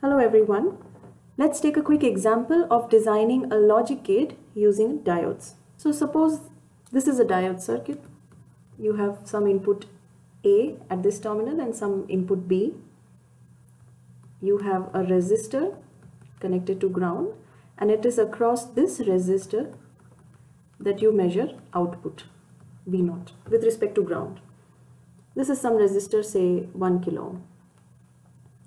Hello everyone. Let's take a quick example of designing a logic gate using diodes. So suppose this is a diode circuit. You have some input A at this terminal and some input B. You have a resistor connected to ground, and it is across this resistor that you measure output V0 with respect to ground. This is some resistor, say 1 kilo ohm,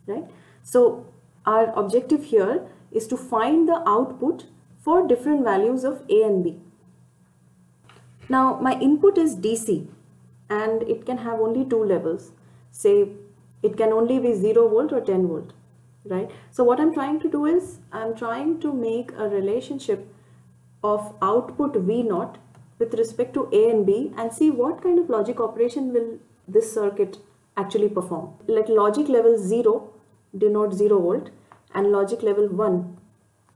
right? So our objective here is to find the output for different values of A and B. Now my input is DC and it can have only two levels. Say it can only be 0 volt or 10 volt, right? So what I'm trying to do is I'm trying to make a relationship of output V0 with respect to A and B and see what kind of logic operation will this circuit actually perform. Let logic level 0 denote 0 volt and logic level 1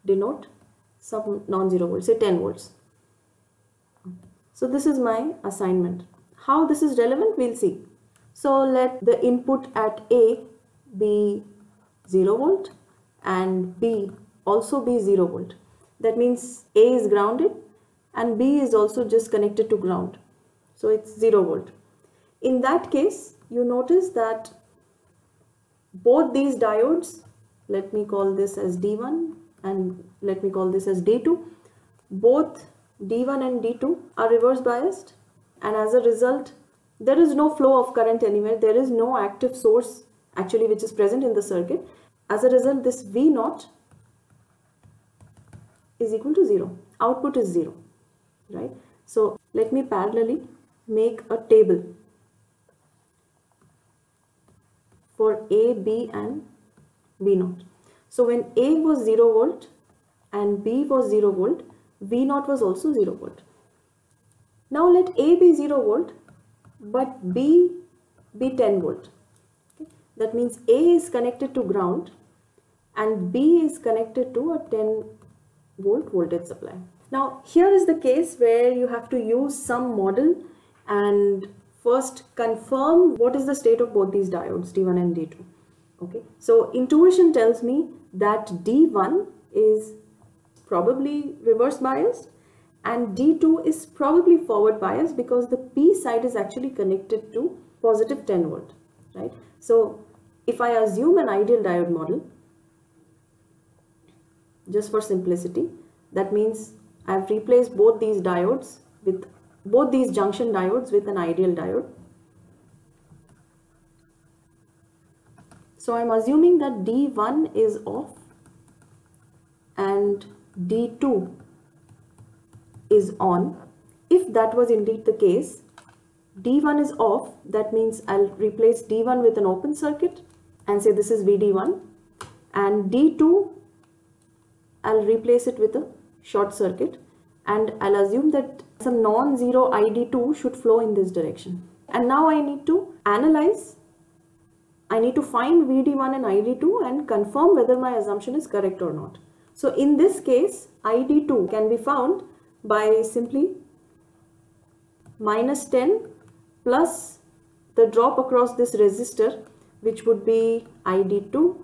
denote some non-zero volt, say 10 volts. So this is my assignment. How this is relevant, we'll see. So let the input at A be 0 volt and B also be 0 volt. That means A is grounded and B is also just connected to ground. So it's 0 volt. In that case, you notice that both these diodes, let me call this as D1 and let me call this as D2, both D1 and D2 are reverse biased, and as a result there is no flow of current anywhere. There is no active source actually which is present in the circuit. As a result, this V0 is equal to 0. Output is 0, right? So let me parallelly make a table for A, B and V0. So when A was 0 volt and B was 0 volt, V0 was also 0 volt. Now let A be 0 volt but B be 10 volt. Okay. That means A is connected to ground and B is connected to a 10 volt voltage supply. Now here is the case where you have to use some model and first confirm what is the state of both these diodes, D1 and D2. Okay, so intuition tells me that D1 is probably reverse biased and D2 is probably forward biased because the P side is actually connected to positive 10 volt, right? So if I assume an ideal diode model, just for simplicity, that means I have replaced both these diodes with both these junction diodes with an ideal diode. So I'm assuming that D1 is off and D2 is on. If that was indeed the case, D1 is off, that means I'll replace D1 with an open circuit and say this is VD1, and D2 I'll replace it with a short circuit, and I'll assume that some non-zero ID2 should flow in this direction. And now I need to analyze, I need to find VD1 and ID2 and confirm whether my assumption is correct or not. So in this case, ID2 can be found by simply minus 10 plus the drop across this resistor, which would be ID2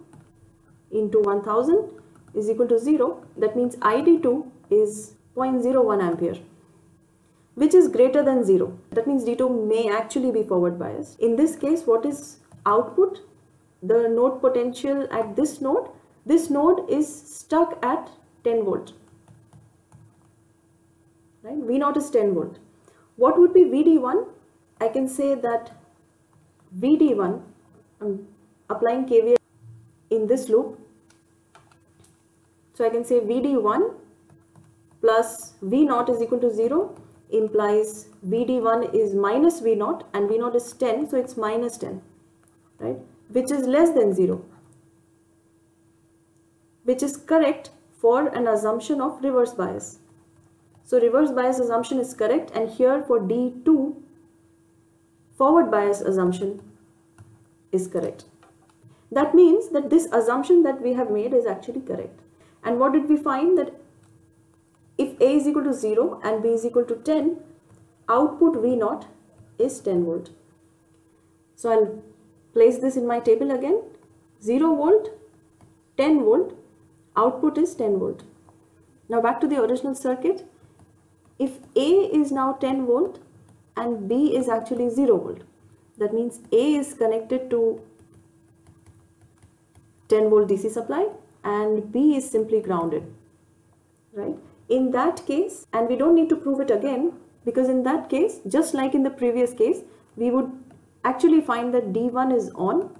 into 1000 is equal to 0. That means ID2 is 0.01 ampere, which is greater than 0. That means D2 may actually be forward biased. In this case, what is output? The node potential at this node is stuck at 10 volt, right? V0 is 10 volt. What would be VD1? I can say that VD1, I'm applying KVL in this loop. So I can say VD1 plus V0 is equal to 0 implies VD1 is minus V0 and V0 is 10, so it's minus 10, right? Which is less than 0, which is correct for an assumption of reverse bias. So reverse bias assumption is correct, and here for D2, forward bias assumption is correct. That means that this assumption that we have made is actually correct. And what did we find? That if A is equal to 0 and B is equal to 10, output V0 is 10 volt. So I'll place this in my table again. 0 volt 10 volt, output is 10 volt. Now back to the original circuit. If A is now 10 volt and B is actually 0 volt, that means A is connected to 10 volt DC supply and B is simply grounded, right? In that case, and we don't need to prove it again, because in that case, just like in the previous case, we would actually find that D1 is on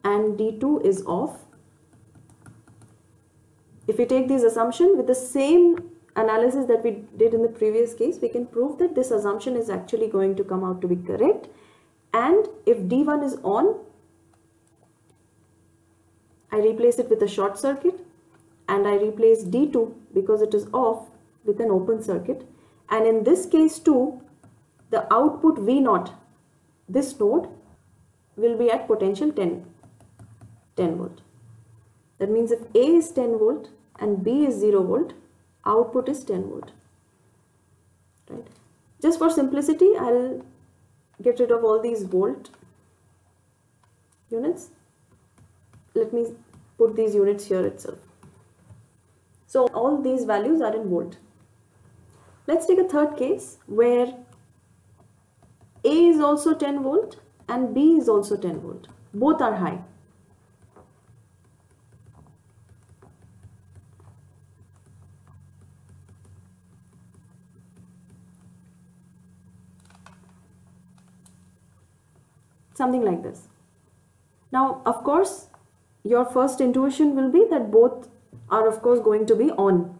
and D2 is off. If we take this assumption with the same analysis that we did in the previous case, we can prove that this assumption is actually going to come out to be correct. And if D1 is on, I replace it with a short circuit, and I replace D2 because it is off with an open circuit. And in this case too, the output V0, this node, will be at potential 10 volt. That means if A is 10 volt and B is 0 volt, output is 10 volt. Right? Just for simplicity, I'll get rid of all these volt units. Let me put these units here itself. So all these values are in volt. Let's take a third case where A is also 10 volt and B is also 10 volt. Both are high. Something like this. Now, of course, your first intuition will be that both are of course going to be on.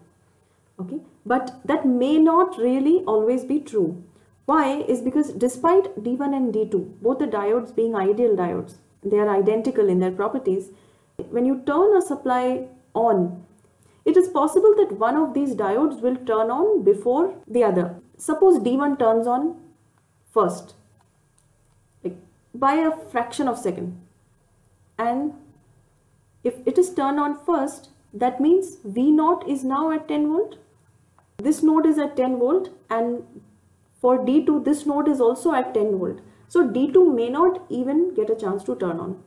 Okay, but that may not really always be true. Why? Is because despite D1 and D2, both the diodes being ideal diodes, they are identical in their properties. When you turn a supply on, it is possible that one of these diodes will turn on before the other. Suppose D1 turns on first, like by a fraction of a second, and if it is turned on first, that means V0 is now at 10 volt. This node is at 10 volt, and for D2 this node is also at 10 volt. So D2 may not even get a chance to turn on.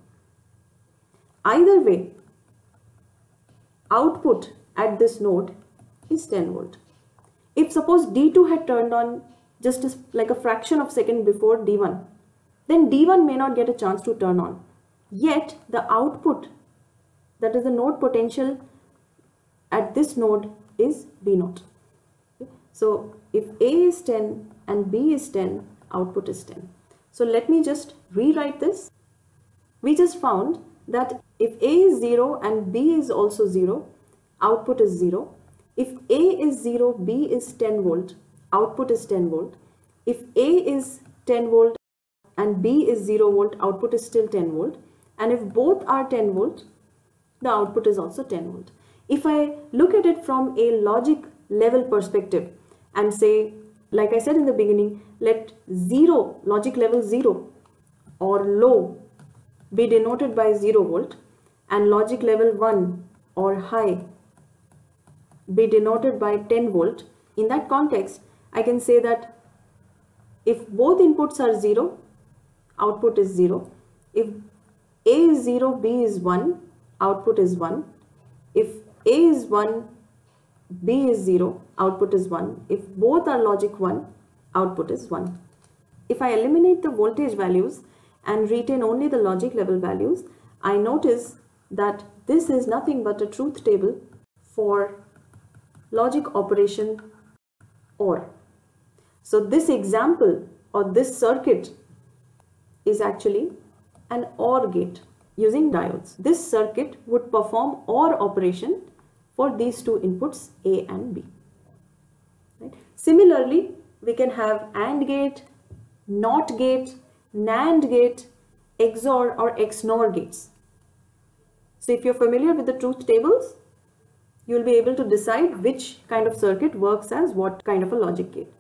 Either way, output at this node is 10 volt. If suppose D2 had turned on just like a fraction of a second before D1, then D1 may not get a chance to turn on. Yet the output, that is the node potential at this node, is V0. Okay. So if A is 10 and B is 10, output is 10. So let me just rewrite this. We just found that if A is 0 and B is also 0, output is 0. If A is 0, B is 10 volt, output is 10 volt. If A is 10 volt and B is 0 volt, output is still 10 volt. And if both are 10 volt, the output is also 10 volt. If I look at it from a logic level perspective and say, like I said in the beginning, let 0, logic level 0 or low, be denoted by 0 volt, and logic level 1 or high be denoted by 10 volt. In that context, I can say that if both inputs are 0, output is 0. If A is 0, B is 1, output is 1. If A is 1, B is 0, output is 1. If both are logic 1, output is 1. If I eliminate the voltage values and retain only the logic level values, I notice that this is nothing but a truth table for logic operation OR. So this example or this circuit is actually an OR gate using diodes. This circuit would perform OR operation for these two inputs A and B. Right? Similarly, we can have AND gate, NOT gate, NAND gate, XOR or XNOR gates. So if you're familiar with the truth tables, you'll be able to decide which kind of circuit works as what kind of a logic gate.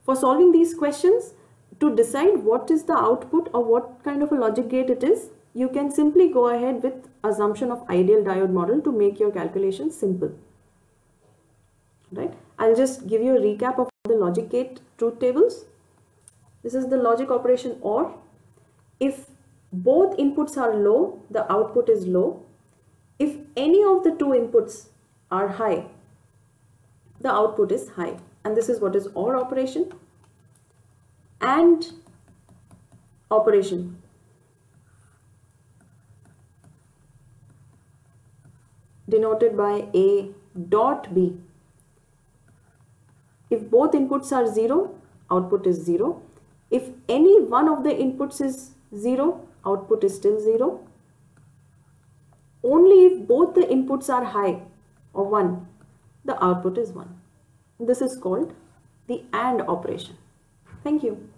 For solving these questions, to decide what is the output or what kind of a logic gate it is, you can simply go ahead with assumption of ideal diode model to make your calculation simple. Right? I'll just give you a recap of the logic gate truth tables. This is the logic operation OR. If both inputs are low, the output is low. If any of the two inputs are high, the output is high. And this is what is OR operation. And operation. Denoted by A dot B. If both inputs are 0, output is 0. If any one of the inputs is 0, output is still 0. Only if both the inputs are high or 1, the output is 1. This is called the AND operation. Thank you.